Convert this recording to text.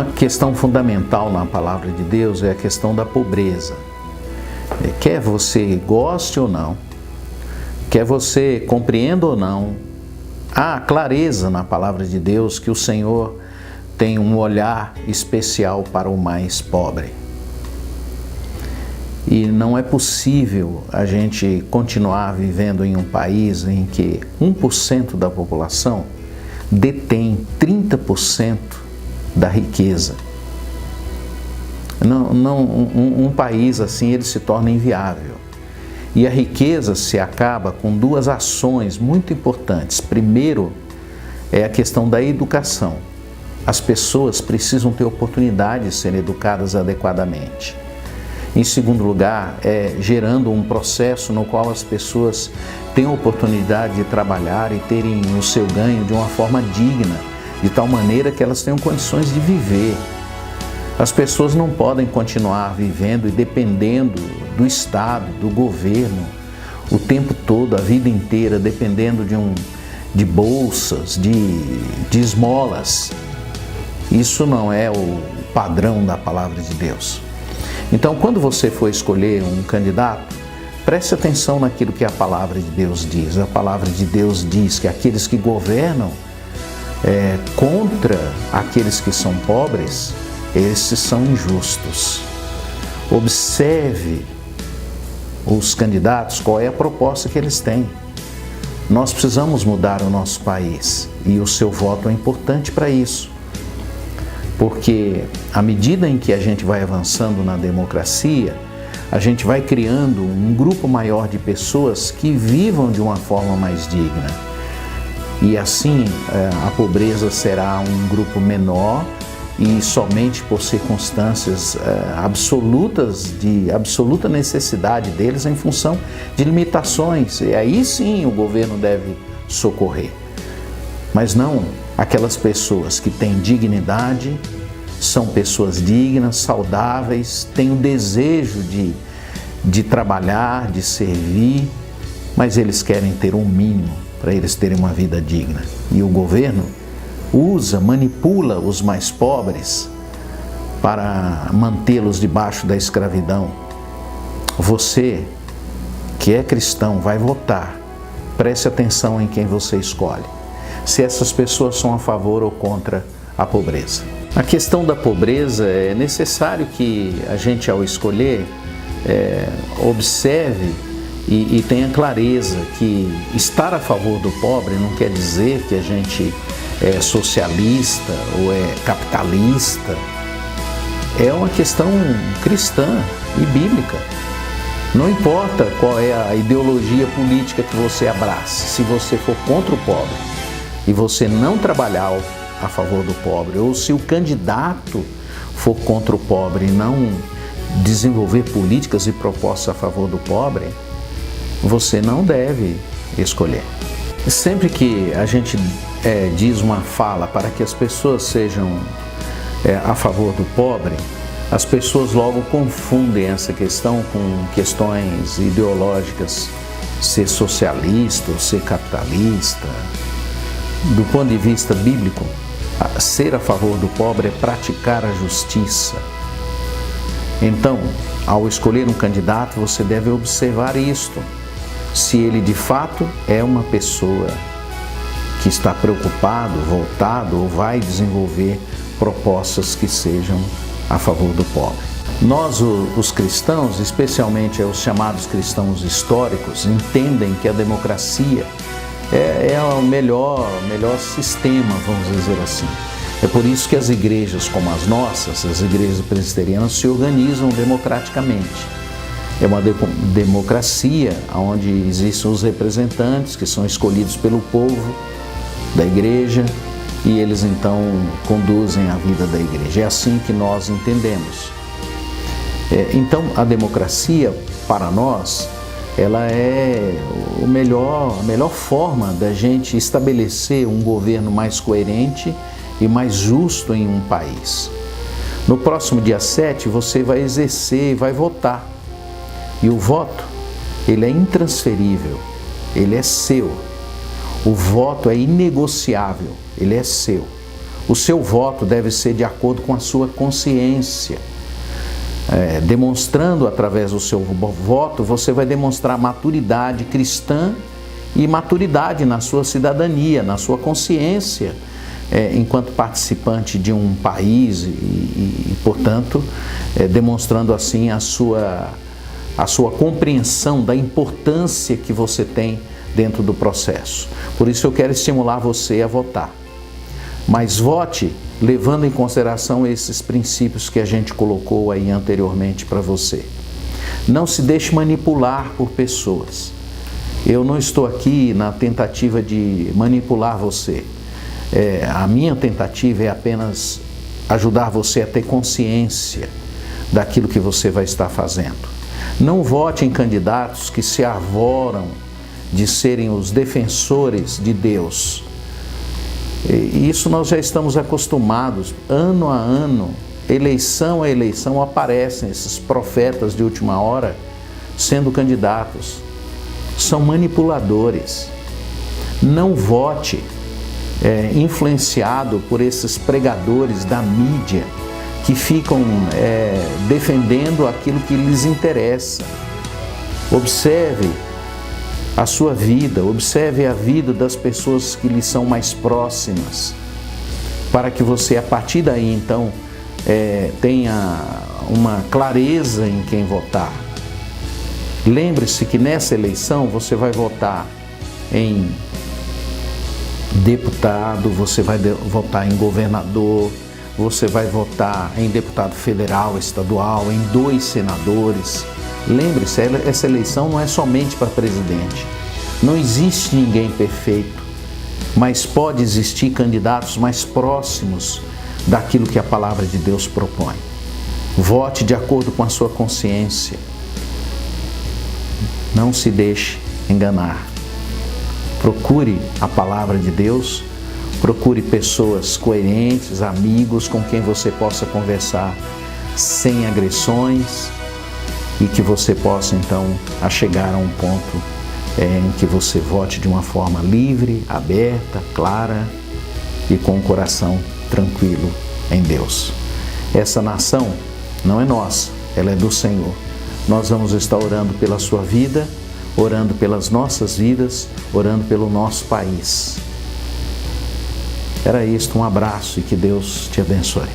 Uma questão fundamental na palavra de Deus é a questão da pobreza. Quer você goste ou não, quer você compreenda ou não, há clareza na palavra de Deus que o Senhor tem um olhar especial para o mais pobre. E não é possível a gente continuar vivendo em um país em que 1% da população detém 30% da riqueza. Um país assim ele se torna inviável. E a riqueza se acaba com duas ações muito importantes. Primeiro é a questão da educação. As pessoas precisam ter oportunidade de serem educadas adequadamente. Em segundo lugar, gerando um processo no qual as pessoas têm a oportunidade de trabalhar e terem o seu ganho de uma forma digna, de tal maneira que elas tenham condições de viver. As pessoas não podem continuar vivendo e dependendo do Estado, do governo, o tempo todo, a vida inteira, dependendo de bolsas, de esmolas. Isso não é o padrão da palavra de Deus. Então, quando você for escolher um candidato, preste atenção naquilo que a palavra de Deus diz. A palavra de Deus diz que aqueles que governam contra aqueles que são pobres, esses são injustos. Observe os candidatos, qual é a proposta que eles têm. Nós precisamos mudar o nosso país e o seu voto é importante para isso. Porque à medida em que a gente vai avançando na democracia, a gente vai criando um grupo maior de pessoas que vivam de uma forma mais digna. E assim a pobreza será um grupo menor e somente por circunstâncias absolutas, de absoluta necessidade deles em função de limitações. E aí sim o governo deve socorrer. Mas não aquelas pessoas que têm dignidade, são pessoas dignas, saudáveis, têm o desejo de trabalhar, de servir, mas eles querem ter um mínimo para eles terem uma vida digna. E o governo manipula os mais pobres para mantê-los debaixo da escravidão. Você, que é cristão, vai votar. Preste atenção em quem você escolhe. Se essas pessoas são a favor ou contra a pobreza. A questão da pobreza é necessário que a gente, ao escolher, observe e tenha clareza que estar a favor do pobre não quer dizer que a gente é socialista ou é capitalista. É uma questão cristã e bíblica. Não importa qual é a ideologia política que você abrace, se você for contra o pobre e você não trabalhar a favor do pobre, ou se o candidato for contra o pobre e não desenvolver políticas e propostas a favor do pobre, você não deve escolher. Sempre que a gente diz uma fala para que as pessoas sejam a favor do pobre, as pessoas logo confundem essa questão com questões ideológicas, ser socialista ou ser capitalista. Do ponto de vista bíblico, ser a favor do pobre é praticar a justiça. Então, ao escolher um candidato, você deve observar isto. Se ele de fato é uma pessoa que está preocupado, voltado ou vai desenvolver propostas que sejam a favor do pobre. Nós, os cristãos, especialmente os chamados cristãos históricos, entendem que a democracia é o melhor sistema, vamos dizer assim. É por isso que as igrejas como as nossas, as igrejas presbiterianas, se organizam democraticamente. É uma democracia onde existem os representantes que são escolhidos pelo povo da igreja e eles então conduzem a vida da igreja. É assim que nós entendemos. Então a democracia para nós, ela é a melhor forma da gente estabelecer um governo mais coerente e mais justo em um país. No próximo dia 7 você vai exercer e vai votar. E o voto, ele é intransferível, ele é seu. O voto é inegociável, ele é seu. O seu voto deve ser de acordo com a sua consciência. Demonstrando através do seu voto, você vai demonstrar maturidade cristã e maturidade na sua cidadania, na sua consciência, enquanto participante de um país e portanto, demonstrando assim a sua compreensão da importância que você tem dentro do processo. Por isso eu quero estimular você a votar. Mas vote levando em consideração esses princípios que a gente colocou aí anteriormente para você. Não se deixe manipular por pessoas. Eu não estou aqui na tentativa de manipular você. A minha tentativa é apenas ajudar você a ter consciência daquilo que você vai estar fazendo. Não vote em candidatos que se arvoram de serem os defensores de Deus. E isso nós já estamos acostumados, ano a ano, eleição a eleição, aparecem esses profetas de última hora sendo candidatos. São manipuladores. Não vote influenciado por esses pregadores da mídia que ficam defendendo aquilo que lhes interessa. Observe a sua vida, observe a vida das pessoas que lhe são mais próximas, para que você, a partir daí, então, tenha uma clareza em quem votar. Lembre-se que nessa eleição você vai votar em deputado, você vai votar em governador, você vai votar em deputado federal, estadual, em 2 senadores. Lembre-se, essa eleição não é somente para presidente. Não existe ninguém perfeito, mas pode existir candidatos mais próximos daquilo que a palavra de Deus propõe. Vote de acordo com a sua consciência. Não se deixe enganar. Procure a palavra de Deus, procure pessoas coerentes, amigos com quem você possa conversar sem agressões, e que você possa, então, chegar a um ponto em que você vote de uma forma livre, aberta, clara e com o coração tranquilo em Deus. Essa nação não é nossa, ela é do Senhor. Nós vamos estar orando pela sua vida, orando pelas nossas vidas, orando pelo nosso país. Era isto, um abraço e que Deus te abençoe.